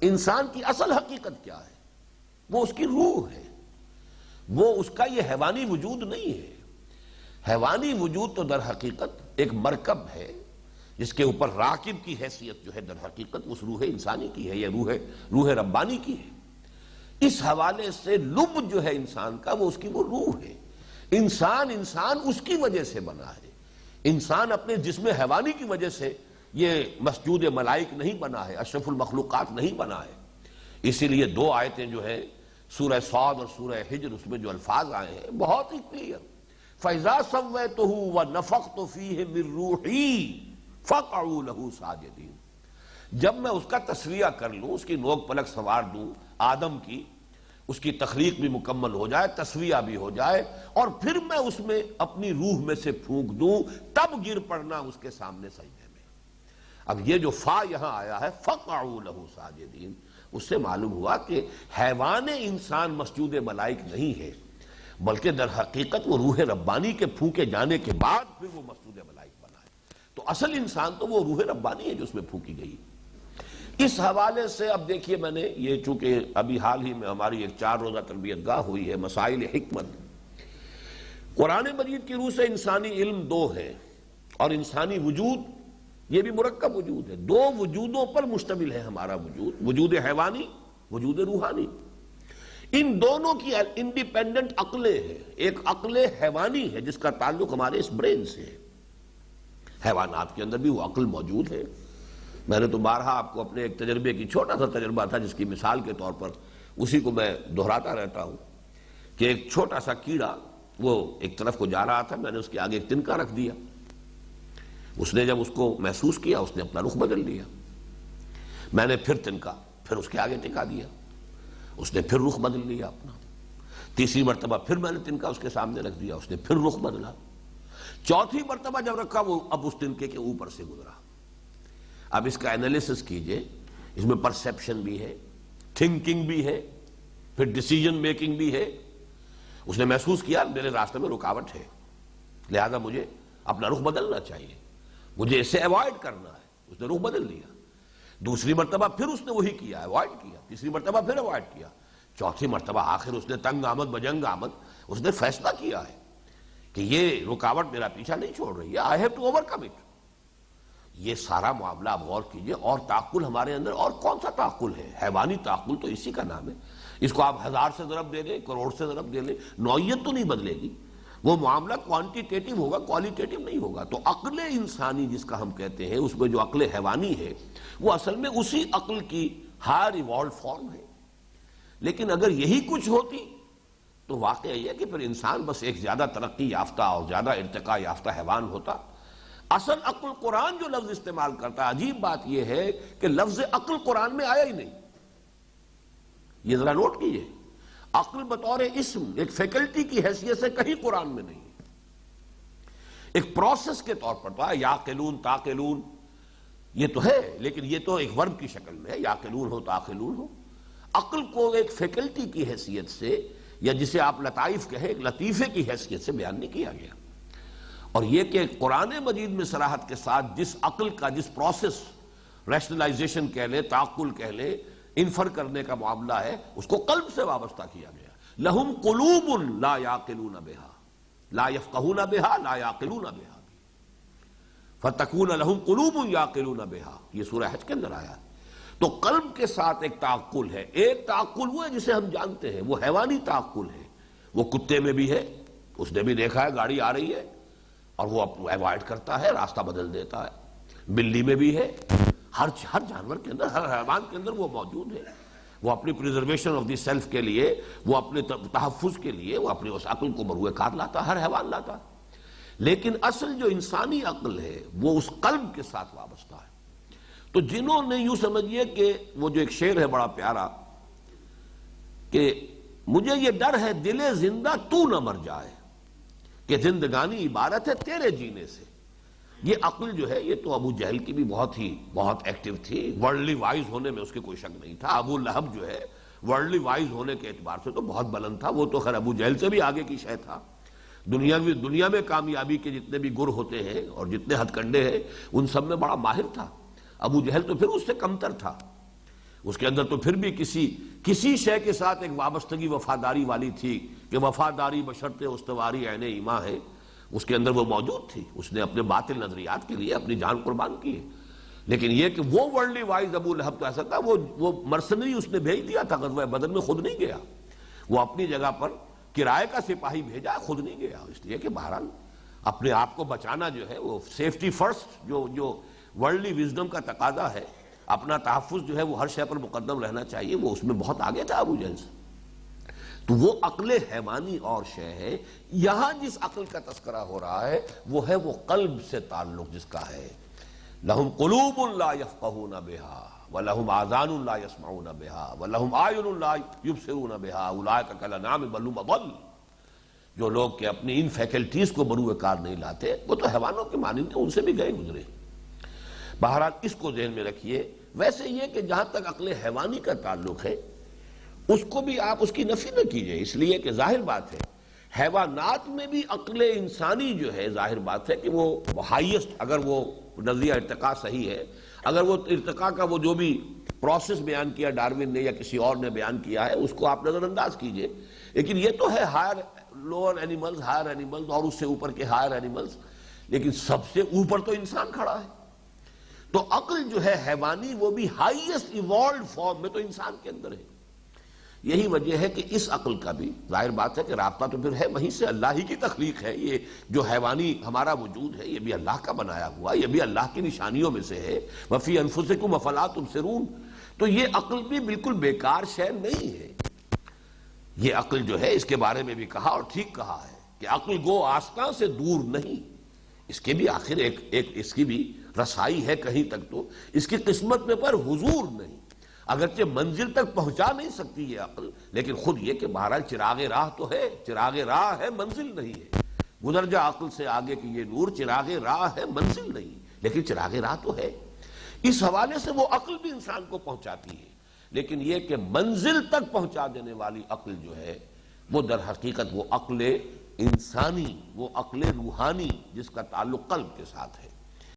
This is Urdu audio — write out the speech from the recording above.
انسان کی اصل حقیقت کیا ہے؟ وہ اس کی روح ہے، وہ اس کا یہ حیوانی وجود نہیں ہے۔ حیوانی وجود تو در حقیقت ایک مرکب ہے جس کے اوپر راکب کی حیثیت جو ہے در حقیقت اس روح انسانی کی ہے، یا روح ربانی کی ہے۔ اس حوالے سے لب جو ہے انسان کا وہ اس کی وہ روح ہے۔ انسان اس کی وجہ سے بنا ہے۔ انسان اپنے جسم حیوانی کی وجہ سے یہ مسجود ملائک نہیں بنا ہے، اشرف المخلوقات نہیں بنا ہے۔ اسی لیے دو آیتیں جو ہیں سورہ صاد اور سورہ حجر، اس میں جو الفاظ آئے ہیں بہت ہی کلیئر، فَإِذَا سَوَّيْتُهُ وَنَفَخْتُ فِيهِ مِن رُوحِي فَقَعُوا لَهُ سَاجِدِينَ۔ جب میں اس کا تسویہ کر لوں، اس کی نوک پلک سنوار دوں آدم کی، اس کی تخلیق بھی مکمل ہو جائے، تسویہ بھی ہو جائے، اور پھر میں اس میں اپنی روح میں سے پھونک دوں، تب گر پڑنا اس کے سامنے سجدے میں۔ اب یہ جو فا یہاں آیا ہے فَقَعُوا لَهُ سَاجِدِينَ، اس سے معلوم ہوا کہ حیوان انسان مسجود ملائک نہیں ہے، بلکہ در حقیقت وہ روح ربانی کے پھونکے جانے کے بعد پھر وہ مسجود ملائک بنا ہے۔ تو اصل انسان تو وہ روح ربانی ہے جو اس میں پھونکی گئی۔ اس حوالے سے اب دیکھیے، میں نے یہ چونکہ ابھی حال ہی میں ہماری ایک 4 روزہ تربیت گاہ ہوئی ہے، مسائل حکمت، قرآن مجید کی روح سے انسانی علم 2 ہے، اور انسانی وجود یہ بھی مرکب وجود ہے۔ 2 وجودوں پر مشتمل ہے ہمارا وجود، وجود حیوانی، وجود روحانی۔ ان دونوں کی انڈیپینڈنٹ عقلیں ہیں۔ ایک عقل حیوانی ہے جس کا تعلق ہمارے اس برین سے ہے، حیوانات کے اندر بھی وہ عقل موجود ہے۔ میں نے تو بارہا آپ کو اپنے ایک تجربے کی، چھوٹا سا تجربہ تھا جس کی مثال کے طور پر اسی کو میں دہراتا رہتا ہوں، کہ ایک چھوٹا سا کیڑا وہ ایک طرف کو جا رہا تھا، میں نے اس کے آگے ایک تنکا رکھ دیا، اس نے جب اس کو محسوس کیا اس نے اپنا رخ بدل دیا۔ میں نے پھر تنکا پھر اس کے آگے ٹکا دیا، اس نے پھر رخ بدل لیا اپنا۔ تیسری مرتبہ پھر میں نے تنکا اس کے سامنے رکھ دیا، اس نے پھر رخ بدلا۔ چوتھی مرتبہ جب رکھا وہ اب اس تنکے کے اوپر سے گزرا۔ اب اس کا انالیسس کیجئے، اس میں پرسیپشن بھی ہے، تھنکنگ بھی ہے، پھر ڈیسیجن میکنگ بھی ہے۔ اس نے محسوس کیا میرے راستے میں رکاوٹ ہے، لہذا مجھے اپنا رخ بدلنا چاہیے، مجھے اسے ایوائڈ کرنا ہے، اس نے رخ بدل دیا۔ دوسری مرتبہ پھر اس نے وہی کیا، ایوائڈ کیا۔ تیسری مرتبہ پھر ایوائڈ کیا۔ چوتھی مرتبہ آخر اس نے تنگ آمد بجنگ آمد اس نے فیصلہ کیا ہے کہ یہ رکاوٹ میرا پیچھا نہیں چھوڑ رہی ہے، I have to overcome it۔ یہ سارا معاملہ آپ غور کیجئے۔ اور تعقل ہمارے اندر اور کون سا تعقل ہے؟ حیوانی تعقل تو اسی کا نام ہے۔ اس کو آپ 1000 سے ضرب دے دیں، کروڑ سے ضرب دے لیں، نوعیت تو نہیں بدلے گی۔ وہ معاملہ کوانٹیٹیٹو ہوگا، کوالیٹیٹو نہیں ہوگا۔ تو عقل انسانی جس کا ہم کہتے ہیں، اس میں جو عقل حیوانی ہے وہ اصل میں اسی عقل کی ہائر ایوالوڈ فارم ہے۔ لیکن اگر یہی کچھ ہوتی تو واقعہ یہ ہے کہ پھر انسان بس ایک زیادہ ترقی یافتہ اور زیادہ ارتقاء یافتہ حیوان ہوتا۔ اصل عقل قرآن جو لفظ استعمال کرتا ہے، عجیب بات یہ ہے کہ لفظ عقل قرآن میں آیا ہی نہیں۔ یہ ذرا نوٹ کیجئے، عقل بطور اسم ایک فیکلٹی کی حیثیت سے کہیں قرآن میں نہیں، ایک پروسیس کے طور پر تو ہے، یاقلون تاقلون یہ تو ہے، لیکن یہ تو ایک ورب کی شکل میں ہے، یاقلون ہو تاقلون ہو۔ عقل کو ایک فیکلٹی کی حیثیت سے، یا جسے آپ لطائف کہیں ایک لطیفے کی حیثیت سے بیان نہیں کیا گیا۔ اور یہ کہ قرآن مجید میں صراحت کے ساتھ جس عقل کا، جس پروسیس، ریشنلائزیشن کہہ لیں، تعقل کہہ لیں، انفر کرنے کا معاملہ ہے، اس کو قلب سے وابستہ کیا گیا۔ لہم قلوب لا یعقلون بہا لا یفقہون بہا لا یعقلون بہا فتکون لہم قلوب یعقلون بہا، یہ سورہ حج کے اندر آیا۔ تو قلب کے ساتھ ایک تعقل ہے۔ ایک تعقل وہ ہے جسے ہم جانتے ہیں، وہ حیوانی تعقل ہے، وہ کتے میں بھی ہے، اس نے بھی دیکھا ہے گاڑی آ رہی ہے اور وہ ایوائڈ کرتا ہے، راستہ بدل دیتا ہے۔ بلی میں بھی ہے، ہر جانور کے اندر، ہر حیوان کے اندر وہ موجود ہے۔ وہ اپنی پریزرویشن آف دی سیلف کے لیے، وہ اپنے تحفظ کے لیے وہ اپنے اس عقل کو مروئے کار لاتا ہے، ہر حیوان لاتا ہے۔ لیکن اصل جو انسانی عقل ہے وہ اس قلب کے ساتھ وابستہ ہے۔ تو جنہوں نے یوں سمجھیے کہ وہ جو ایک شعر ہے بڑا پیارا کہ مجھے یہ ڈر ہے دل زندہ تو نہ مر جائے، کہ زندگانی عبارت ہے تیرے جینے سے۔ یہ عقل جو ہے یہ تو ابو جہل کی بھی بہت ایکٹیو تھی، ورلڈلی وائز ہونے میں اس کے کوئی شک نہیں تھا۔ ابو لہب جو ہے ورلڈلی وائز ہونے کے اعتبار سے تو بہت بلند تھا، وہ تو خیر ابو جہل سے بھی آگے کی شے تھا۔ دنیا میں کامیابی کے جتنے بھی گر ہوتے ہیں اور جتنے ہتھ کنڈے ہیں ان سب میں بڑا ماہر تھا۔ ابو جہل تو پھر اس سے کمتر تھا، اس کے اندر تو پھر بھی کسی شے کے ساتھ ایک وابستگی وفاداری والی تھی کہ وفاداری بشرط استواری عین ایمان ہے، اس کے اندر وہ موجود تھی. اس نے اپنے باطل نظریات کے لیے اپنی جان قربان کی ہے. لیکن یہ کہ وہ ورلڈلی وائز ابو لہب تو ایسا تھا، وہ مرسنری اس نے بھیج دیا تھا غزوہ بدر میں، خود نہیں گیا. وہ اپنی جگہ پر کرائے کا سپاہی بھیجا، خود نہیں گیا. اس لیے کہ بہرحال اپنے آپ کو بچانا جو ہے وہ سیفٹی فرسٹ، جو ورلڈلی وزڈم کا تقاضا ہے، اپنا تحفظ جو ہے وہ ہر شے پر مقدم رہنا چاہیے، وہ اس میں بہت آگے تھا ابو جہل سے. تو وہ عقل حیوانی اور شے ہے. یہاں جس عقل کا تذکرہ ہو رہا ہے وہ ہے وہ قلب سے تعلق جس کا ہے. لہم قلوب لا یفقہون بہا ولہم آذان لا یسمعون بہا ولہم اعین لا یبصرون بہا اولئک کالانعام بل هم اضل. جو لوگ کہ اپنی ان فیکلٹیز کو بروئے کار نہیں لاتے وہ تو حیوانوں کے مانند ہیں، ان سے بھی گئے گزرے. بہرحال اس کو ذہن میں رکھیے. ویسے یہ کہ جہاں تک عقل حیوانی کا تعلق ہے اس کو بھی آپ اس کی نفی نہ کیجئے، اس لیے کہ ظاہر بات ہے حیوانات میں بھی عقل انسانی جو ہے ظاہر بات ہے کہ وہ ہائیسٹ، اگر وہ نظریہ ارتقاء صحیح ہے، اگر وہ ارتقاء کا وہ جو بھی پروسیس بیان کیا ڈارون نے یا کسی اور نے بیان کیا ہے اس کو آپ نظر انداز کیجئے. لیکن یہ تو ہے higher lower animals, higher animals اور اس سے اوپر کے ہائر اینیملز، لیکن سب سے اوپر تو انسان کھڑا ہے. تو عقل جو ہے حیوانی وہ بھی ہائیسٹ ایوالوڈ فارم میں تو انسان کے اندر ہے. یہی وجہ ہے کہ اس عقل کا بھی ظاہر بات ہے کہ رابطہ تو پھر ہے وہیں سے، اللہ ہی کی تخلیق ہے. یہ جو حیوانی ہمارا وجود ہے یہ بھی اللہ کا بنایا ہوا، یہ بھی اللہ کی نشانیوں میں سے ہے. وفی انفسکم افلا تبصرون. تو یہ عقل بھی بالکل بیکار شے نہیں ہے. یہ عقل جو ہے اس کے بارے میں بھی کہا اور ٹھیک کہا ہے کہ عقل گو آستاں سے دور نہیں، اس کے بھی آخر ایک اس کی بھی رسائی ہے کہیں تک. تو اس کی قسمت میں پر حضور نہیں، اگرچہ منزل تک پہنچا نہیں سکتی یہ عقل، لیکن خود یہ کہ بہرحال چراغ راہ تو ہے. چراغ راہ ہے، منزل نہیں ہے. گزر جا عقل سے آگے کہ یہ نور چراغ راہ ہے، منزل نہیں، لیکن چراغ راہ تو ہے. اس حوالے سے وہ عقل بھی انسان کو پہنچاتی ہے. لیکن یہ کہ منزل تک پہنچا دینے والی عقل جو ہے وہ در حقیقت وہ عقل انسانی، وہ عقل روحانی جس کا تعلق قلب کے ساتھ ہے.